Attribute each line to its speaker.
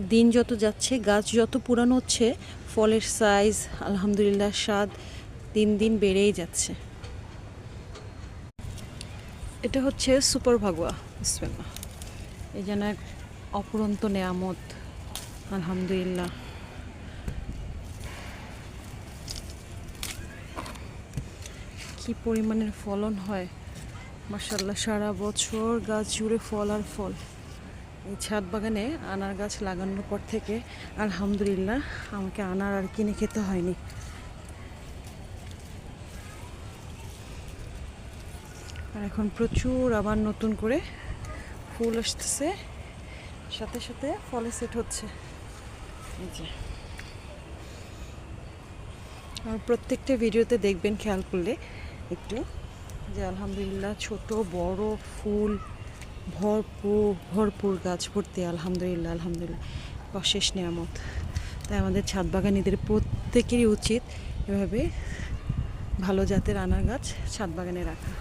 Speaker 1: দিন যত যাচ্ছে, গাছ যত পুরানো হচ্ছে, ফলের সাইজ আলহামদুলিল্লাহ স্বাদ দিন দিন বেড়েই যাচ্ছে। এটা হচ্ছে সুপার ভাগুয়া। বিসমিল্লাহ। এই যেন এক অপুরন্ত নেয়ামত আলহামদুলিল্লাহ। কি পরিমাণের ফলন হয় মাশাআল্লাহ, সারা বছর গাছ জুড়ে ফল আর ফল। এই ছাদ বাগানে আনার গাছ লাগানোর পর থেকে আলহামদুলিল্লাহ আমাকে আনার আর কিনে খেতে হয়নি। আর এখন প্রচুর আবার নতুন করে ফুল আসতেছে, সাথে সাথে ফলে সেট হচ্ছে। এই যে আর প্রত্যেকটা ভিডিওতে দেখবেন খেয়াল করলে একটু, যে আলহামদুলিল্লাহ ছোট বড় ফুল ভরপুর ভরপুর গাছ ভর্তি আলহামদুলিল্লাহ। আলহামদুলিল্লাহ অশেষ নিয়ামত। তাই আমাদের ছাদ বাগানীদের প্রত্যেকেরই উচিত এভাবে ভালো জাতের আনার গাছ ছাদ বাগানে রাখা।